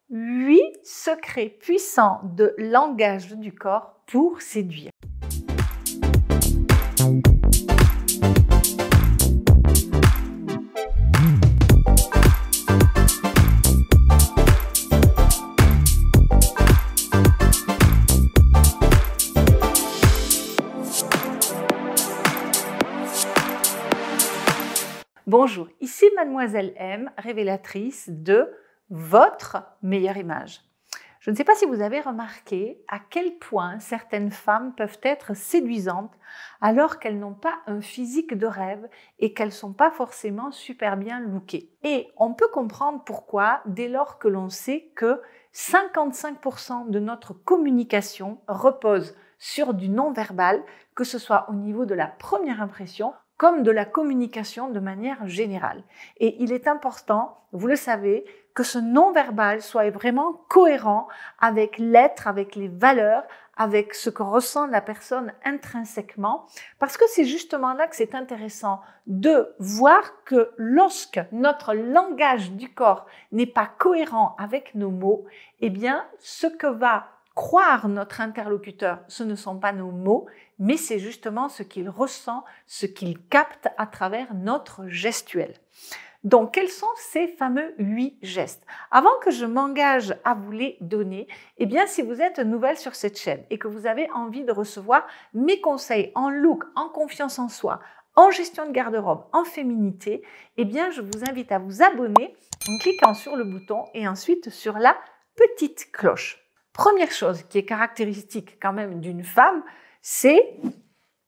8 secrets puissants de langage du corps pour séduire. Bonjour, ici Mademoiselle M, révélatrice de votre meilleure image. Je ne sais pas si vous avez remarqué à quel point certaines femmes peuvent être séduisantes alors qu'elles n'ont pas un physique de rêve et qu'elles ne sont pas forcément super bien lookées. Et on peut comprendre pourquoi dès lors que l'on sait que 55% de notre communication repose sur du non-verbal, que ce soit au niveau de la première impression comme de la communication de manière générale. Et il est important, vous le savez, que ce non-verbal soit vraiment cohérent avec l'être, avec les valeurs, avec ce que ressent la personne intrinsèquement, parce que c'est justement là que c'est intéressant de voir que lorsque notre langage du corps n'est pas cohérent avec nos mots, eh bien, ce que va croire notre interlocuteur, ce ne sont pas nos mots, mais c'est justement ce qu'il ressent, ce qu'il capte à travers notre gestuelle. Donc, quels sont ces fameux 8 gestes? Avant que je m'engage à vous les donner, eh bien, si vous êtes nouvelle sur cette chaîne et que vous avez envie de recevoir mes conseils en look, en confiance en soi, en gestion de garde-robe, en féminité, eh bien, je vous invite à vous abonner en cliquant sur le bouton et ensuite sur la petite cloche. Première chose qui est caractéristique quand même d'une femme, c'est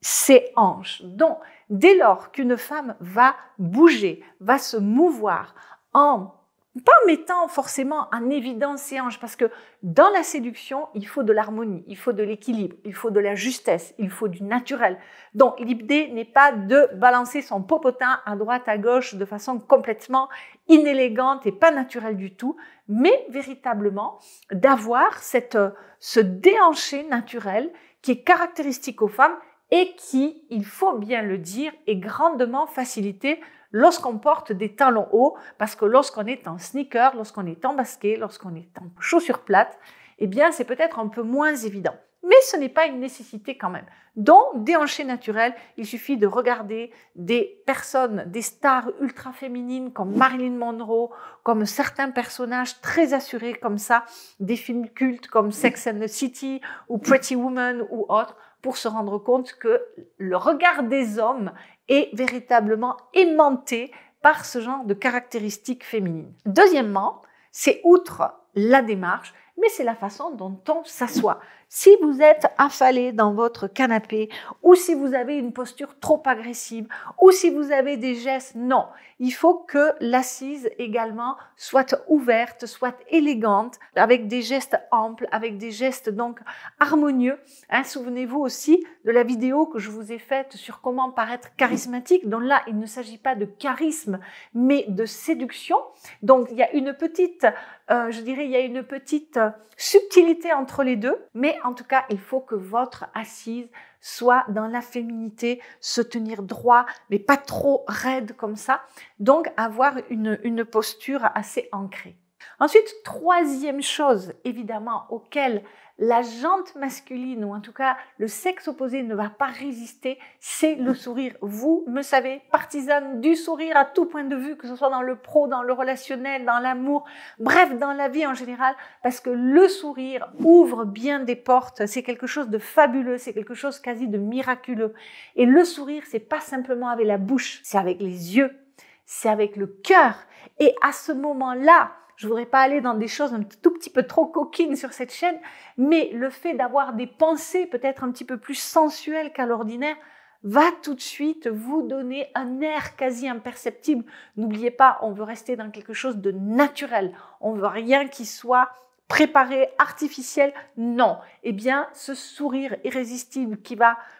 ses hanches. Donc, dès lors qu'une femme va bouger, va se mouvoir, pas en mettant forcément en évidence ses hanches, parce que dans la séduction, il faut de l'harmonie, il faut de l'équilibre, il faut de la justesse, il faut du naturel. Donc, l'idée n'est pas de balancer son popotin à droite, à gauche de façon complètement inélégante et pas naturelle du tout, mais véritablement d'avoir ce déhanché naturel qui est caractéristique aux femmes et qui, il faut bien le dire, est grandement facilité lorsqu'on porte des talons hauts, parce que lorsqu'on est en sneaker, lorsqu'on est en basket, lorsqu'on est en chaussures plates, eh bien, c'est peut-être un peu moins évident. Mais ce n'est pas une nécessité quand même. Donc, déhanché naturel, il suffit de regarder des personnes, des stars ultra féminines comme Marilyn Monroe, comme certains personnages très assurés comme ça, des films cultes comme Sex and the City ou Pretty Woman ou autres, pour se rendre compte que le regard des hommes est véritablement aimanté par ce genre de caractéristiques féminines. Deuxièmement, c'est outre la démarche, mais c'est la façon dont on s'assoit. Si vous êtes affalé dans votre canapé, ou si vous avez une posture trop agressive, ou si vous avez des gestes, non. Il faut que l'assise également soit ouverte, soit élégante, avec des gestes amples, avec des gestes donc harmonieux. Souvenez-vous aussi de la vidéo que je vous ai faite sur comment paraître charismatique. Donc là, il ne s'agit pas de charisme, mais de séduction. Donc il y a une petite, il y a une petite subtilité entre les deux, mais en tout cas, il faut que votre assise soit dans la féminité, se tenir droit, mais pas trop raide comme ça. Donc, avoir une posture assez ancrée. Ensuite, troisième chose, évidemment, auquel la jante masculine, ou en tout cas le sexe opposé ne va pas résister, c'est le sourire. Vous me savez, partisane du sourire à tout point de vue, que ce soit dans le pro, dans le relationnel, dans l'amour, bref, dans la vie en général, parce que le sourire ouvre bien des portes, c'est quelque chose de fabuleux, c'est quelque chose quasi de miraculeux. Et le sourire, c'est pas simplement avec la bouche, c'est avec les yeux, c'est avec le cœur. Et à ce moment-là, je voudrais pas aller dans des choses un tout petit peu trop coquines sur cette chaîne, mais le fait d'avoir des pensées peut-être un petit peu plus sensuelles qu'à l'ordinaire va tout de suite vous donner un air quasi imperceptible. N'oubliez pas, on veut rester dans quelque chose de naturel. On veut rien qui soit préparé, artificiel. Non. Eh bien, ce sourire irrésistible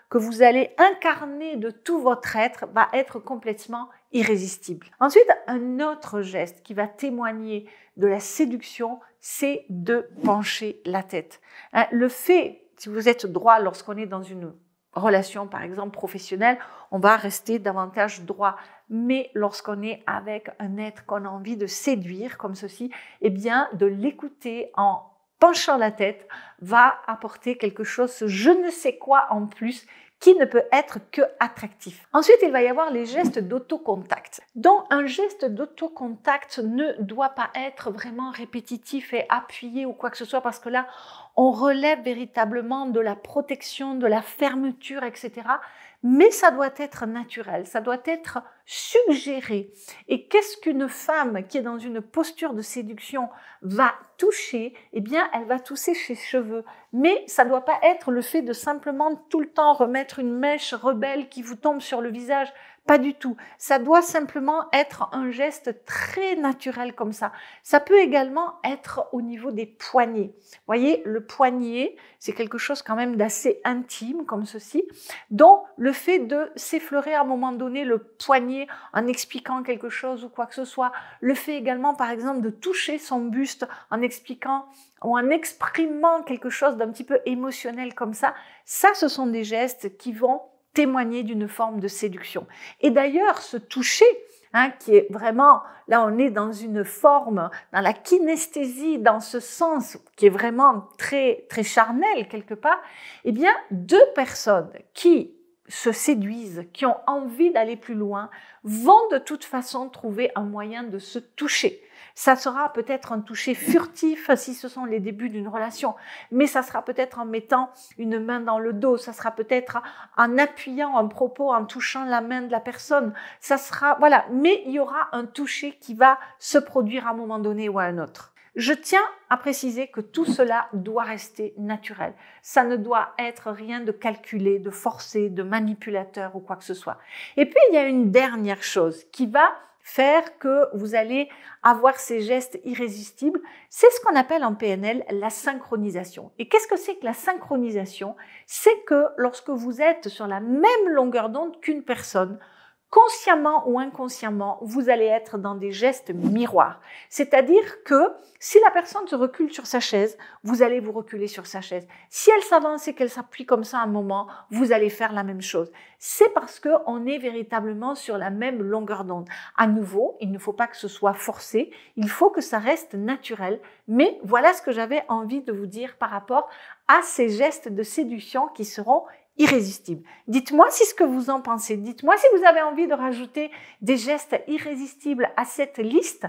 que vous allez incarner de tout votre être va être complètement irrésistible. Ensuite, un autre geste qui va témoigner de la séduction, c'est de pencher la tête. Le fait, si vous êtes droit lorsqu'on est dans une relation, par exemple, professionnelle, on va rester davantage droit. mais lorsqu'on est avec un être qu'on a envie de séduire comme ceci, eh bien de l'écouter en penchant la tête va apporter quelque chose, ce je ne sais quoi en plus, qui ne peut être que attractif. Ensuite, il va y avoir les gestes d'autocontact. Donc, un geste d'autocontact ne doit pas être vraiment répétitif et appuyé ou quoi que ce soit, parce que là, on relève véritablement de la protection, de la fermeture, etc. Mais ça doit être naturel, ça doit être suggéré. Et qu'est-ce qu'une femme qui est dans une posture de séduction va toucher? Eh bien, elle va toucher ses cheveux. Mais ça ne doit pas être le fait de simplement tout le temps remettre une mèche rebelle qui vous tombe sur le visage. Pas du tout. Ça doit simplement être un geste très naturel comme ça. Ça peut également être au niveau des poignets. Vous voyez, le poignet, c'est quelque chose quand même d'assez intime comme ceci. Donc, le fait de s'effleurer à un moment donné le poignet en expliquant quelque chose ou quoi que ce soit, le fait également, par exemple, de toucher son buste en expliquant ou en exprimant quelque chose d'un petit peu émotionnel comme ça, ce sont des gestes qui vont témoigner d'une forme de séduction. Et d'ailleurs, ce toucher, qui est vraiment, là on est dans une forme, dans la kinesthésie, dans ce sens qui est vraiment très, très charnel quelque part, eh bien, deux personnes qui se séduisent, qui ont envie d'aller plus loin, vont de toute façon trouver un moyen de se toucher. Ça sera peut-être un toucher furtif si ce sont les débuts d'une relation, mais ça sera peut-être en mettant une main dans le dos, ça sera peut-être en appuyant un propos, en touchant la main de la personne, ça sera, voilà, mais il y aura un toucher qui va se produire à un moment donné ou à un autre. Je tiens à préciser que tout cela doit rester naturel. Ça ne doit être rien de calculé, de forcé, de manipulateur ou quoi que ce soit. Et puis, il y a une dernière chose qui va faire que vous allez avoir ces gestes irrésistibles. C'est ce qu'on appelle en PNL la synchronisation. Et qu'est-ce que c'est que la synchronisation? C'est que lorsque vous êtes sur la même longueur d'onde qu'une personne, consciemment ou inconsciemment, vous allez être dans des gestes miroirs. C'est-à-dire que si la personne se recule sur sa chaise, vous allez vous reculer sur sa chaise. Si elle s'avance et qu'elle s'appuie comme ça un moment, vous allez faire la même chose. C'est parce qu'on est véritablement sur la même longueur d'onde. À nouveau, il ne faut pas que ce soit forcé, il faut que ça reste naturel. Mais voilà ce que j'avais envie de vous dire par rapport à ces gestes de séduction qui seront irrésistible. Dites-moi si ce que vous en pensez. Dites-moi si vous avez envie de rajouter des gestes irrésistibles à cette liste.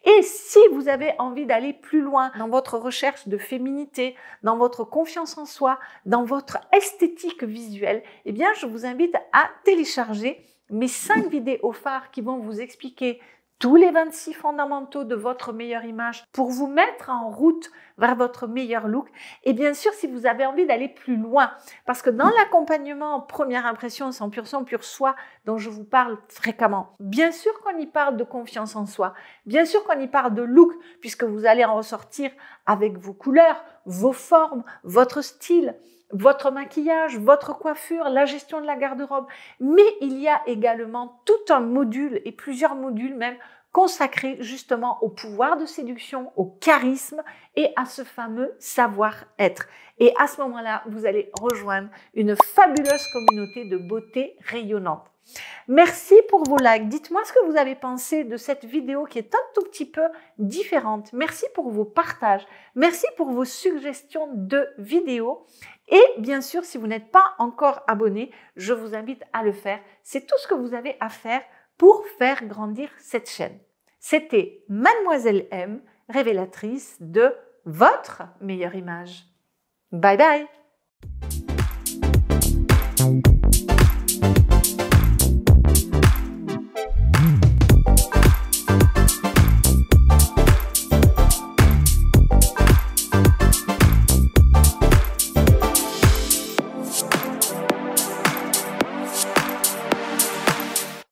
Et si vous avez envie d'aller plus loin dans votre recherche de féminité, dans votre confiance en soi, dans votre esthétique visuelle, eh bien, je vous invite à télécharger mes 5 vidéos phares qui vont vous expliquer tous les 26 fondamentaux de votre meilleure image pour vous mettre en route vers votre meilleur look. Et bien sûr, si vous avez envie d'aller plus loin, parce que dans l'accompagnement première impression 100% pur soi dont je vous parle fréquemment, bien sûr qu'on y parle de confiance en soi, bien sûr qu'on y parle de look, puisque vous allez en ressortir avec vos couleurs, vos formes, votre style, votre maquillage, votre coiffure, la gestion de la garde-robe. Mais il y a également tout un module et plusieurs modules même consacrés justement au pouvoir de séduction, au charisme et à ce fameux savoir-être. Et à ce moment-là, vous allez rejoindre une fabuleuse communauté de beauté rayonnante. Merci pour vos likes. Dites-moi ce que vous avez pensé de cette vidéo qui est un tout petit peu différente. Merci pour vos partages. Merci pour vos suggestions de vidéos. Et bien sûr, si vous n'êtes pas encore abonné, je vous invite à le faire. C'est tout ce que vous avez à faire pour faire grandir cette chaîne. C'était Mademoiselle M, révélatrice de votre meilleure image. Bye bye!